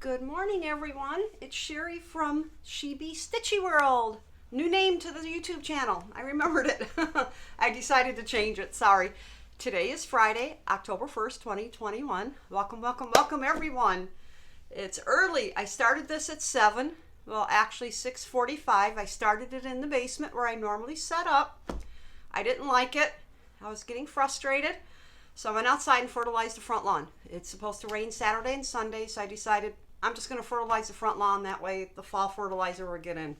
Good morning, everyone. It's Sherry from She Be Stitchy World. New name to the YouTube channel. I remembered it. I decided to change it. Sorry. Today is Friday, October 1st, 2021. Welcome, welcome, welcome, everyone. It's early. I started this at 7. Well, actually 6:45. I started it in the basement where I normally set up. I didn't like it. I was getting frustrated. So I went outside and fertilized the front lawn. It's supposed to rain Saturday and Sunday, so I decided I'm just going to fertilize the front lawn. That way the fall fertilizer will get in.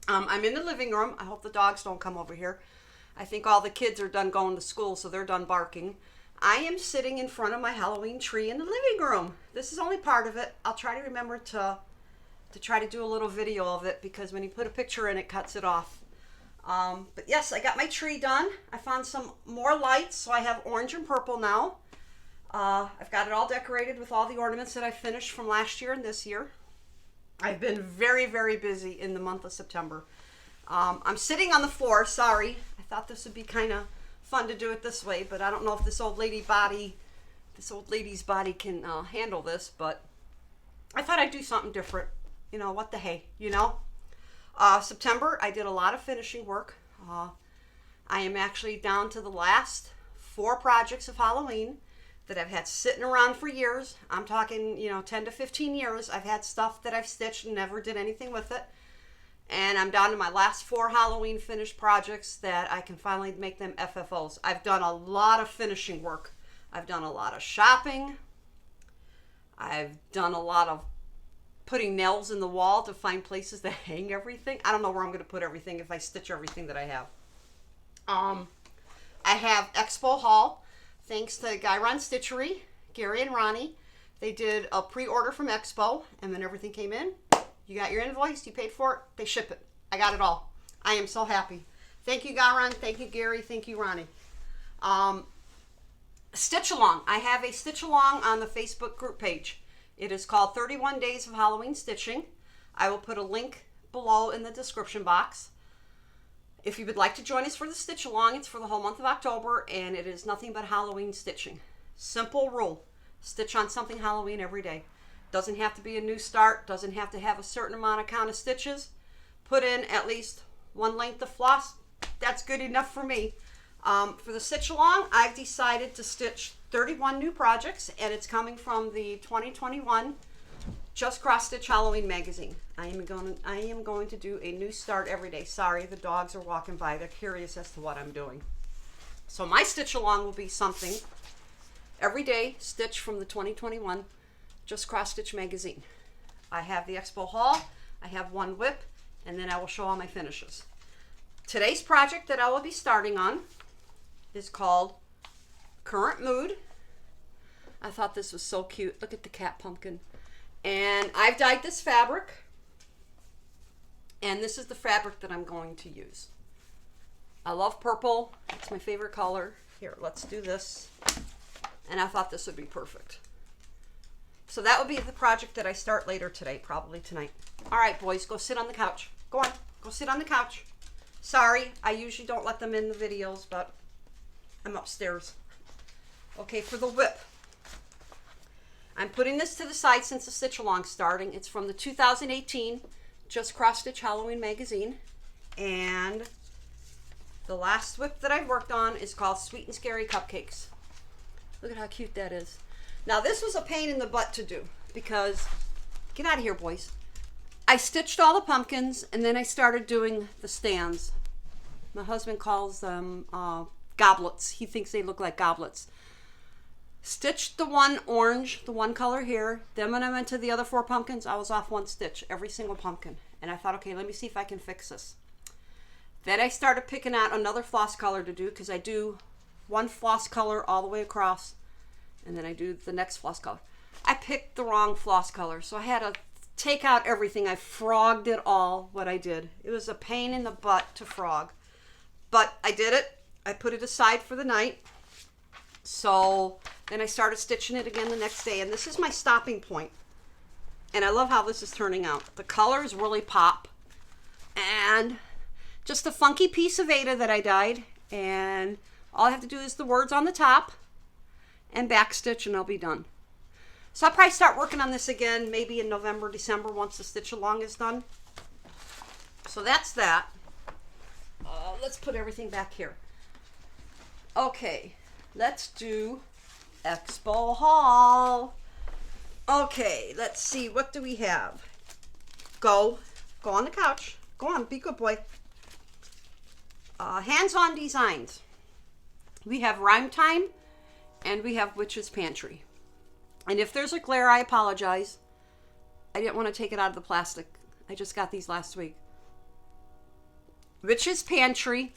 I'm in the living room. I hope the dogs don't come over here. I think all the kids are done going to school, so they're done barking. I am sitting in front of my Halloween tree in the living room. This is only part of it. I'll try to remember to try to do a little video of it, because when you put a picture in, it cuts it off. But yes, I got my tree done. I found some more lights, so I have orange and purple now. I've got it all decorated with all the ornaments that I finished from last year and this year. I've been very, very busy in the month of September. I'm sitting on the floor. Sorry. I thought this would be kind of fun to do it this way, but I don't know if this old lady's body can handle this, but I thought I'd do something different. You know, what the hey, you know? September, I did a lot of finishing work. I am actually down to the last 4 projects of Halloween that I've had sitting around for years. I'm talking, 10 to 15 years. I've had stuff that I've stitched and never did anything with it. And I'm down to my last 4 Halloween finished projects that I can finally make them FFOs. I've done a lot of finishing work. I've done a lot of shopping. I've done a lot of putting nails in the wall to find places to hang everything. I don't know where I'm going to put everything if I stitch everything that I have. I have Expo haul. Thanks to Gyron Stitchery, Gary and Ronnie. They did a pre-order from Expo, and then everything came in. You got your invoice, you paid for it, they ship it. I got it all. I am so happy. Thank you, Gyron. Thank you, Gary. Thank you, Ronnie. Stitch along. I have a stitch along on the Facebook group page. It is called 31 Days of Halloween Stitching. I will put a link below in the description box. If you would like to join us for the stitch along, it's for the whole month of October, and it is nothing but Halloween stitching. Simple rule. Stitch on something Halloween every day. Doesn't have to be a new start. Doesn't have to have a certain amount of count of stitches. Put in at least 1 length of floss. That's good enough for me. For the stitch along, I've decided to stitch 31 new projects, and it's coming from the 2021 Just Cross Stitch Halloween magazine. I am going to do a new start every day. Sorry, the dogs are walking by. They're curious as to what I'm doing. So my stitch along will be something every day stitch from the 2021 Just Cross Stitch magazine. I have the Expo haul. I have 1 WIP, and then I will show all my finishes. Today's project that I will be starting on is called Current Mood. I thought this was so cute. Look at the cat pumpkin. And I've dyed this fabric. And this is the fabric that I'm going to use. I love purple. It's my favorite color. Here, let's do this. And I thought this would be perfect. So that will be the project that I start later today, probably tonight. All right, boys, go sit on the couch. Go on, go sit on the couch. Sorry, I usually don't let them in the videos, but I'm upstairs. Okay, for the WIP. I'm putting this to the side since the stitch along starting. It's from the 2018 Just Cross Stitch Halloween magazine. And the last WIP that I've worked on is called Sweet and Scary Cupcakes. Look at how cute that is. Now this was a pain in the butt to do because, get out of here, boys. I stitched all the pumpkins and then I started doing the stands. My husband calls them goblets. He thinks they look like goblets. Stitched the one orange, the one color here. Then when I went to the other 4 pumpkins, I was off 1 stitch, every single pumpkin. And I thought, okay, let me see if I can fix this. Then I started picking out another floss color to do, because I do 1 floss color all the way across, and then I do the next floss color. I picked the wrong floss color, so I had to take out everything. I frogged it all, what I did. It was a pain in the butt to frog. But I did it. I put it aside for the night. So then I started stitching it again the next day, and this is my stopping point. And I love how this is turning out. The colors really pop. And just a funky piece of Veda that I dyed, and all I have to do is the words on the top and back stitch, and I'll be done. So I'll probably start working on this again, maybe in November, December, once the stitch along is done. So that's that. Let's put everything back here. Okay, let's do Expo haul. Okay, let's see, what do we have? Go on the couch. Go on, be good boy. Hands-on designs. We have Rhyme Time and we have Witch's Pantry. And if there's a glare, I apologize. I didn't want to take it out of the plastic. I just got these last week. Witch's Pantry.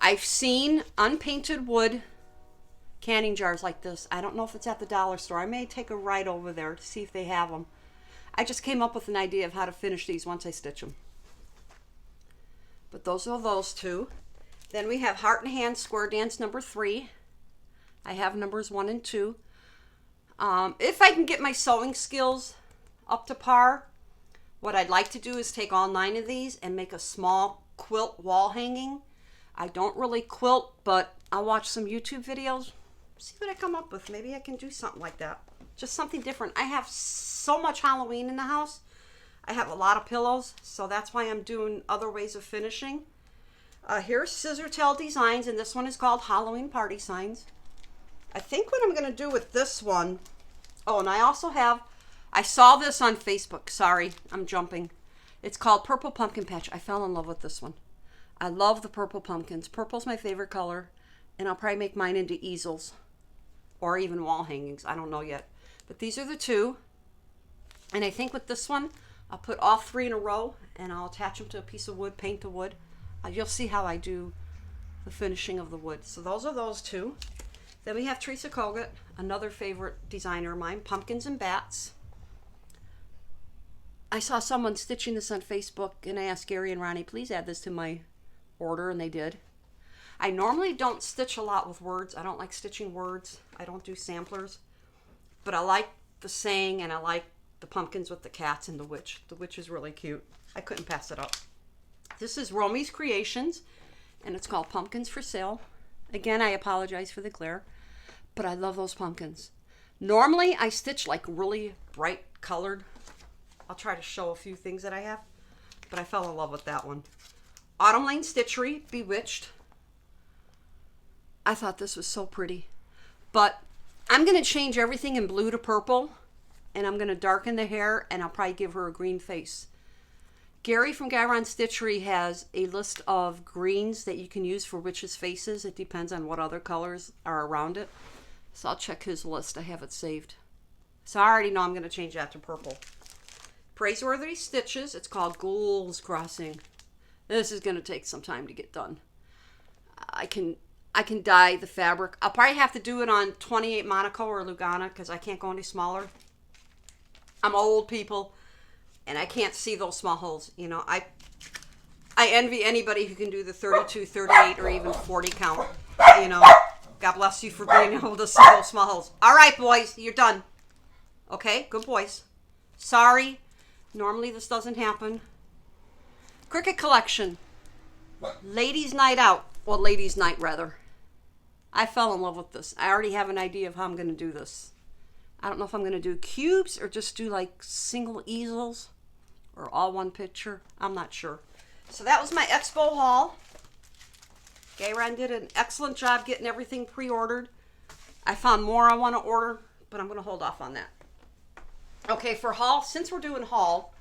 I've seen unpainted wood canning jars like this. I don't know if it's at the dollar store. I may take a ride over there to see if they have them. I just came up with an idea of how to finish these once I stitch them. But those are those two. Then we have Heart and Hand Square Dance number 3. I have numbers 1 and 2. If I can get my sewing skills up to par, what I'd like to do is take all 9 of these and make a small quilt wall hanging. I don't really quilt, but I'll watch some YouTube videos, see what I come up with. Maybe I can do something like that. Just something different. I have so much Halloween in the house. I have a lot of pillows, so that's why I'm doing other ways of finishing. Here's Scissor Tail Designs, and this one is called Halloween Party Signs. I think what I'm going to do with this one, oh, and I also have, I saw this on Facebook. Sorry, I'm jumping. It's called Purple Pumpkin Patch. I fell in love with this one. I love the purple pumpkins. Purple's my favorite color, and I'll probably make mine into easels or even wall hangings. I don't know yet. But these are the two. And I think with this one, I'll put all 3 in a row, and I'll attach them to a piece of wood, paint the wood. You'll see how I do the finishing of the wood. So those are those two. Then we have Teresa Kogut, another favorite designer of mine, Pumpkins and Bats. I saw someone stitching this on Facebook, and I asked Gary and Ronnie, please add this to my order, and they did. I normally don't stitch a lot with words. I don't like stitching words. I don't do samplers. But I like the saying, and I like the pumpkins with the cats and the witch. The witch is really cute. I couldn't pass it up. This is Romy's Creations, and it's called Pumpkins for Sale. Again, I apologize for the glare, but I love those pumpkins. Normally, I stitch like really bright colored. I'll try to show a few things that I have, but I fell in love with that one. Autumn Lane Stitchery, Bewitched. I thought this was so pretty, but I'm going to change everything in blue to purple, and I'm going to darken the hair, and I'll probably give her a green face. Gary from Gyron Stitchery has a list of greens that you can use for witches' faces. It depends on what other colors are around it. So I'll check his list. I have it saved. So I already know I'm going to change that to purple. Praiseworthy Stitches. It's called Ghouls Crossing. This is going to take some time to get done. I can dye the fabric. I'll probably have to do it on 28 Monaco or Lugana because I can't go any smaller. I'm old, people, and I can't see those small holes. You know, I envy anybody who can do the 32, 38, or even 40 count. You know, God bless you for being able to see those small holes. All right, boys, you're done. Okay, good boys. Sorry, normally this doesn't happen. Cricut Collection. Ladies' Night Out. Well, Ladies' Night, rather. I fell in love with this. I already have an idea of how I'm going to do this. I don't know if I'm going to do cubes or just do like single easels or all one picture. I'm not sure. So that was my Expo haul. Gayron did an excellent job getting everything pre-ordered. I found more I want to order, but I'm going to hold off on that. Okay, for haul, since we're doing haul,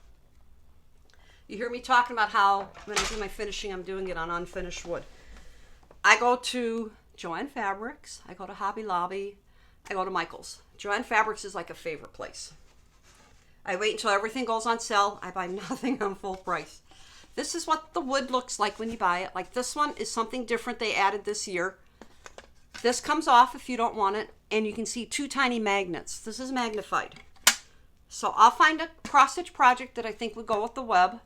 you hear me talking about how when I do my finishing, I'm doing it on unfinished wood. I go to Joann Fabrics, I go to Hobby Lobby, I go to Michael's. Joann Fabrics is like a favorite place. I wait until everything goes on sale. I buy nothing on full price. This is what the wood looks like when you buy it. Like this one is something different they added this year. This comes off if you don't want it, and you can see 2 tiny magnets. This is magnified. So I'll find a cross-stitch project that I think would go with the web.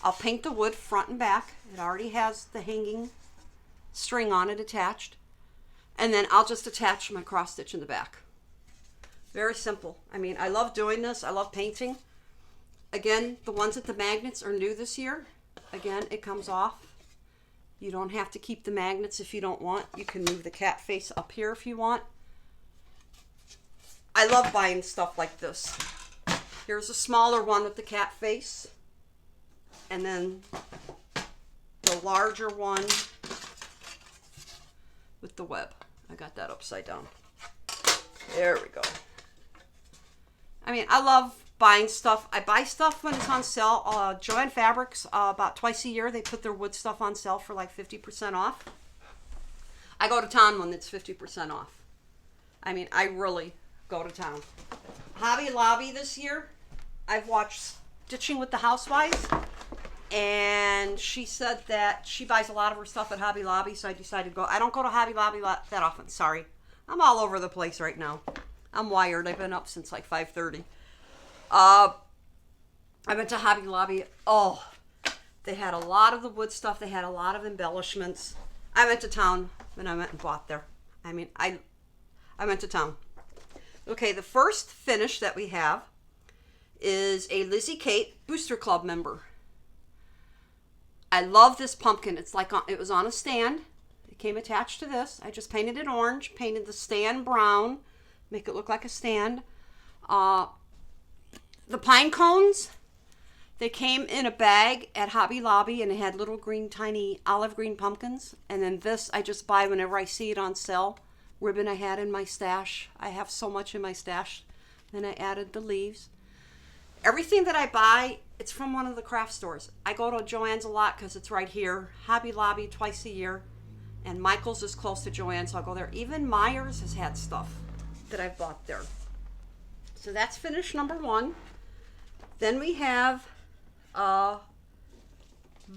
I'll paint the wood front and back. It already has the hanging string on it attached. And then I'll just attach my cross-stitch in the back. Very simple. I mean, I love doing this. I love painting. Again, the ones with the magnets are new this year. Again, it comes off. You don't have to keep the magnets if you don't want. You can move the cat face up here if you want. I love buying stuff like this. Here's a smaller one with the cat face. And then the larger one with the web. I got that upside down. There we go. I mean, I love buying stuff. I buy stuff when it's on sale. Joann Fabrics, about twice a year, they put their wood stuff on sale for like 50% off. I go to town when it's 50% off. I mean, I really go to town. Hobby Lobby this year, I've watched Stitching with the Housewives, and she said that she buys a lot of her stuff at Hobby Lobby, so I decided to go. I don't go to Hobby Lobby that often, sorry. I'm all over the place right now. I'm wired. I've been up since like 5:30. I went to Hobby Lobby. Oh, they had a lot of the wood stuff. They had a lot of embellishments. I went to town when I went and bought there. I mean, I went to town. Okay, the first finish that we have is a Lizzie Kate Booster Club member. I love this pumpkin. It's like it was on a stand. It came attached to this. I just painted it orange, painted the stand brown, make it look like a stand. The pine cones, they came in a bag at Hobby Lobby, and it had little green, tiny olive green pumpkins. And then this I just buy whenever I see it on sale. Ribbon I had in my stash. I have so much in my stash. Then I added the leaves. Everything that I buy, it's from one of the craft stores. I go to Joann's a lot because it's right here. Hobby Lobby twice a year. And Michael's is close to Joann's, so I'll go there. Even Myers has had stuff that I've bought there. So that's finish number one. Then we have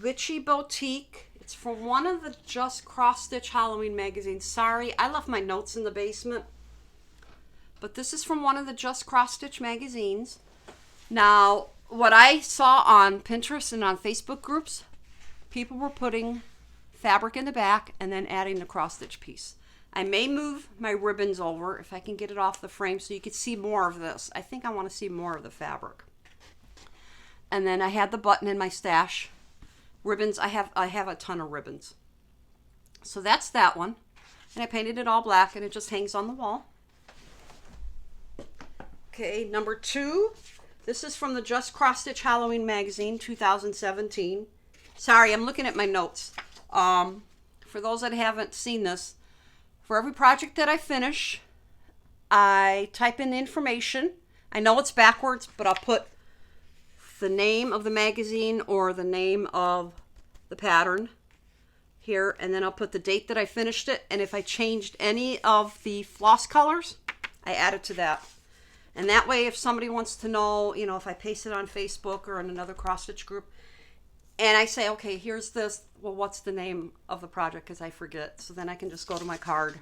Witchy Boutique. It's from one of the Just Cross Stitch Halloween magazines. Sorry, I left my notes in the basement. But this is from one of the Just Cross Stitch magazines. Now, what I saw on Pinterest and on Facebook groups, people were putting fabric in the back and then adding the cross stitch piece. I may move my ribbons over if I can get it off the frame so you can see more of this. I think I want to see more of the fabric. And then I had the button in my stash. Ribbons, I have a ton of ribbons. So that's that one. And I painted it all black and it just hangs on the wall. Okay, number two. This is from the Just Cross Stitch Halloween magazine, 2017. Sorry, I'm looking at my notes. For those that haven't seen this, for every project that I finish, I type in the information. I know it's backwards, but I'll put the name of the magazine or the name of the pattern here, and then I'll put the date that I finished it, and if I changed any of the floss colors, I add it to that. And that way, if somebody wants to know, you know, if I paste it on Facebook or in another cross-stitch group, and I say, okay, here's this, well, what's the name of the project? Because I forget. So then I can just go to my card,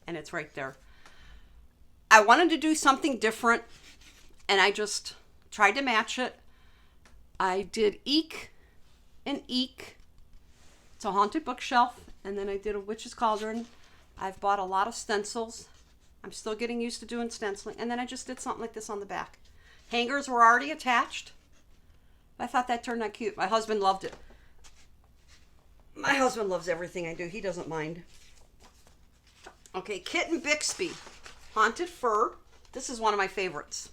and it's right there. I wanted to do something different, and I just tried to match it. I did Eek and Eek. It's a haunted bookshelf. And then I did a witch's cauldron. I've bought a lot of stencils. I'm still getting used to doing stenciling. And then I just did something like this on the back. Hangers were already attached. I thought that turned out cute. My husband loved it. My husband loves everything I do. He doesn't mind. Okay, Kitten Bixby. Haunted Fur. This is one of my favorites.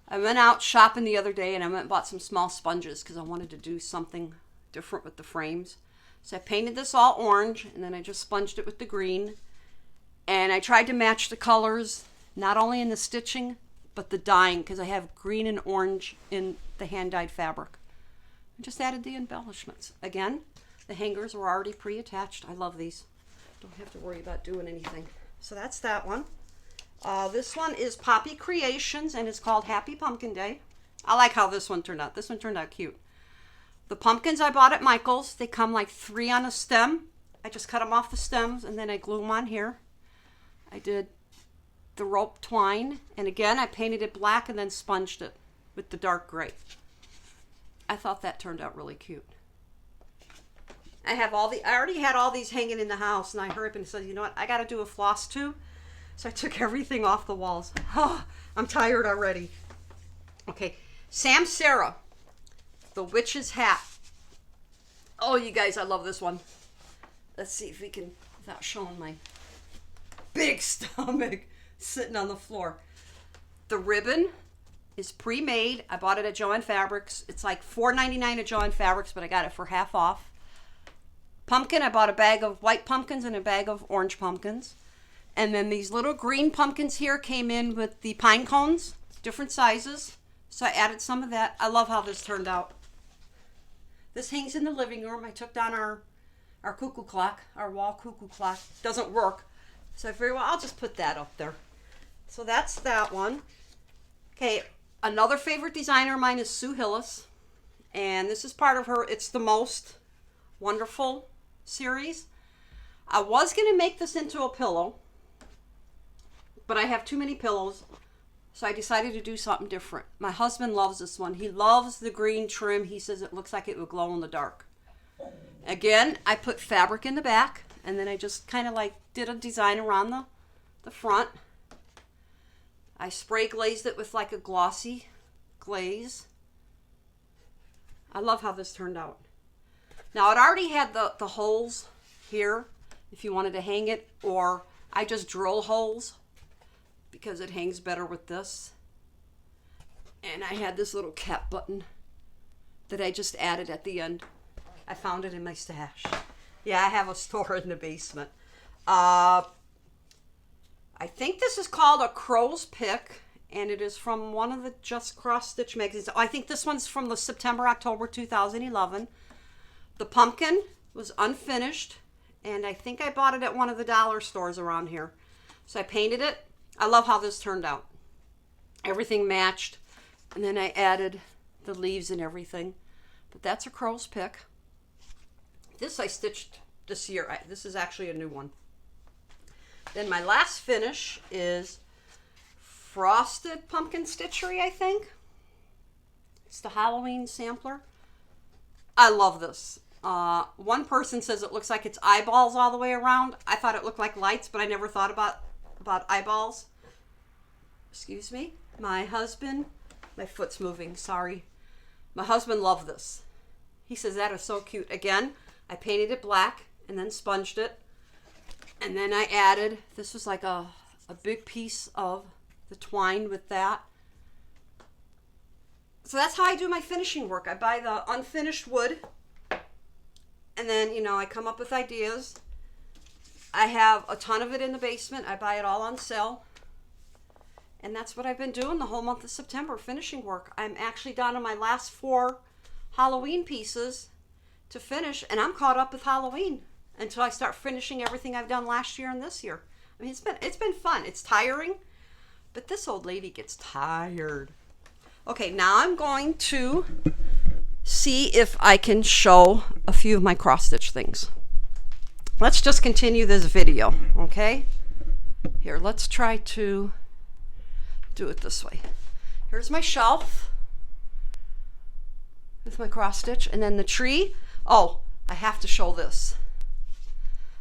I went out shopping the other day and I went and bought some small sponges because I wanted to do something different with the frames. So I painted this all orange and then I just sponged it with the green. And I tried to match the colors, not only in the stitching, but the dyeing, because I have green and orange in the hand-dyed fabric. I just added the embellishments. Again, the hangers were already pre-attached. I love these. Don't have to worry about doing anything. So that's that one. This one is Poppy Creations, and it's called Happy Pumpkin Day. I like how this one turned out. This one turned out cute. The pumpkins I bought at Michael's, they come like 3 on a stem. I just cut them off the stems, and then I glue them on here. I did the rope twine, and again I painted it black and then sponged it with the dark gray. I thought that turned out really cute. I already had all these hanging in the house, and I hurried up and said, you know what, I got to do a floss tube. So I took everything off the walls. Oh, I'm tired already. Okay, Sam Sarah, the witch's hat. Oh, you guys, I love this one. Let's see if we can, without showing my big stomach. sitting on the floor. The ribbon is pre-made. I bought it at Joann Fabrics. It's like $4.99 at Joann Fabrics, but I got it for half off. Pumpkin, I bought a bag of white pumpkins and a bag of orange pumpkins. And then these little green pumpkins here came in with the pine cones, different sizes. So I added some of that. I love how this turned out. This hangs in the living room. I took down our cuckoo clock, our wall cuckoo clock. Doesn't work. So I figured, well, I'll just put that up there. So that's that one. Okay, another favorite designer of mine is Sue Hillis. And this is part of her It's the Most Wonderful series. I was going to make this into a pillow, but I have too many pillows, so I decided to do something different. My husband loves this one. He loves the green trim. He says it looks like it would glow in the dark. Again, I put fabric in the back, and then I just kind of like did a design around the front. I spray glazed it with like a glossy glaze. I love how this turned out. Now, it already had the holes here if you wanted to hang it, or I just drill holes because it hangs better with this. And I had this little cap button that I just added at the end. I found it in my stash. Yeah, I have a store in the basement. I think this is called a crow's pick, and it is from one of the Just Cross Stitch magazines. I think this one's from the September-October 2011. The pumpkin was unfinished, and I think I bought it at one of the dollar stores around here. So I painted it. I love how this turned out. Everything matched, and then I added the leaves and everything. But that's a crow's pick. This I stitched this year. This is actually a new one. Then my last finish is Frosted Pumpkin Stitchery, I think. It's the Halloween sampler. I love this. One person says it looks like it's eyeballs all the way around. I thought it looked like lights, but I never thought about eyeballs. Excuse me. My husband, my foot's moving, sorry. My husband loved this. He says that is so cute. Again, I painted it black and then sponged it. And then I added, this was like a big piece of the twine with that. So that's how I do my finishing work. I buy the unfinished wood, and then, you know, I come up with ideas. I have a ton of it in the basement. I buy it all on sale. And that's what I've been doing the whole month of September, finishing work. I'm actually down to my last 4 Halloween pieces to finish, and I'm caught up with Halloween until I start finishing everything I've done last year and this year. I mean, it's been fun. It's tiring, but this old lady gets tired. Okay, now I'm going to see if I can show a few of my cross stitch things. Let's just continue this video, okay? Here, let's try to do it this way. Here's my shelf with my cross stitch, and then the tree. Oh, I have to show this.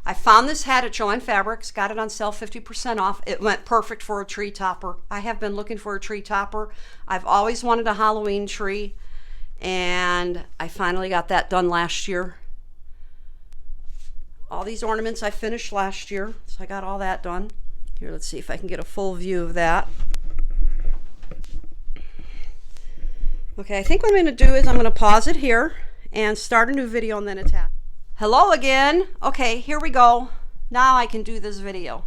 I found this hat at Joann Fabrics, got it on sale 50% off. It went perfect for a tree topper. I have been looking for a tree topper. I've always wanted a Halloween tree, and I finally got that done last year. All these ornaments I finished last year, so I got all that done. Here, let's see if I can get a full view of that. Okay, I think what I'm going to do is I'm going to pause it here and start a new video and then attach. Hello again. Okay, here we go. Now I can do this video.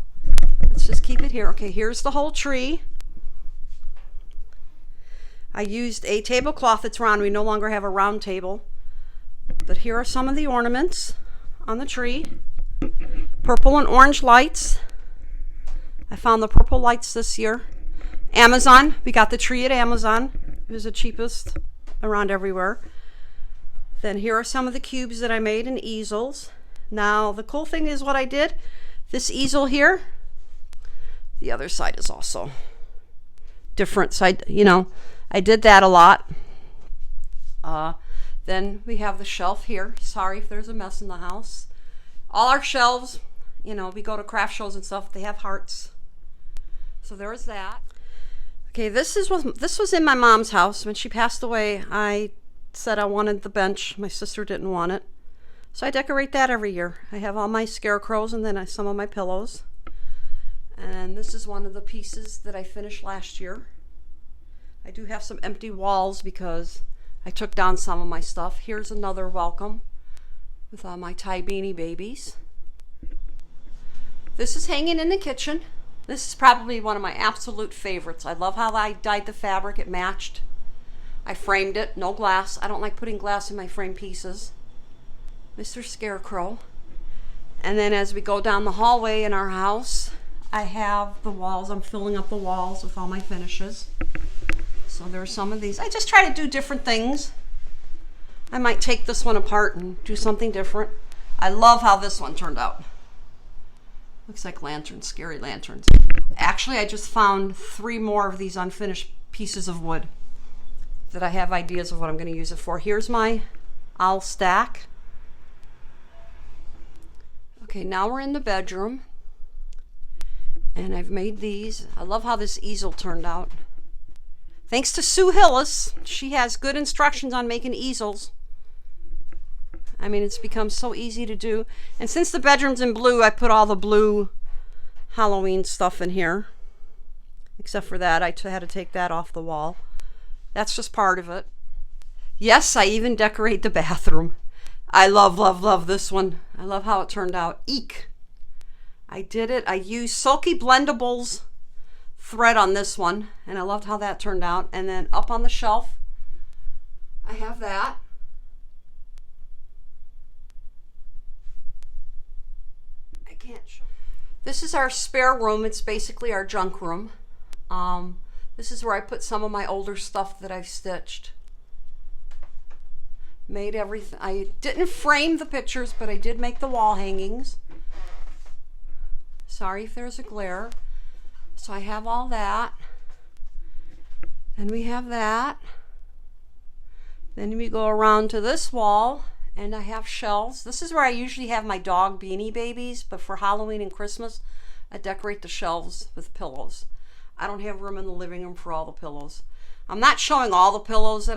Let's just keep it here. Okay, here's the whole tree. I used a tablecloth that's round. We no longer have a round table. But here are some of the ornaments on the tree. Purple and orange lights. I found the purple lights this year. Amazon. We got the tree at Amazon. It was the cheapest around everywhere. Then here are some of the cubes that I made in easels. Now, the cool thing is what I did, this easel here, the other side is also different. So, I did that a lot. Then we have the shelf here. Sorry if there's a mess in the house. All our shelves, we go to craft shows and stuff, they have hearts. So there's that. Okay, this was in my mom's house. When she passed away, I said I wanted the bench. My sister didn't want it. So I decorate that every year. I have all my scarecrows and then some of my pillows. And this is one of the pieces that I finished last year. I do have some empty walls because I took down some of my stuff. Here's another welcome with all my tie beanie babies. This is hanging in the kitchen. This is probably one of my absolute favorites. I love how I dyed the fabric. It matched. I framed it, no glass. I don't like putting glass in my frame pieces. Mr. Scarecrow. And then as we go down the hallway in our house, I have the walls. I'm filling up the walls with all my finishes. So there are some of these. I just try to do different things. I might take this one apart and do something different. I love how this one turned out. Looks like lanterns, scary lanterns. Actually, I just found 3 more of these unfinished pieces of wood that I have ideas of what I'm going to use it for. Here's my owl stack. Okay, now we're in the bedroom. And I've made these. I love how this easel turned out. Thanks to Sue Hillis. She has good instructions on making easels. I mean, it's become so easy to do. And since the bedroom's in blue, I put all the blue Halloween stuff in here. Except for that, I had to take that off the wall. That's just part of it. Yes, I even decorate the bathroom. I love, love, love this one. I love how it turned out. Eek. I did it. I used Sulky Blendables thread on this one, and I loved how that turned out. And then up on the shelf, I have that. I can't show. This is our spare room. It's basically our junk room. This is where I put some of my older stuff that I've stitched. Made everything. I didn't frame the pictures, but I did make the wall hangings. Sorry if there's a glare. So I have all that. And we have that. Then we go around to this wall and I have shelves. This is where I usually have my dog beanie babies, but for Halloween and Christmas, I decorate the shelves with pillows. I don't have room in the living room for all the pillows. I'm not showing all the pillows that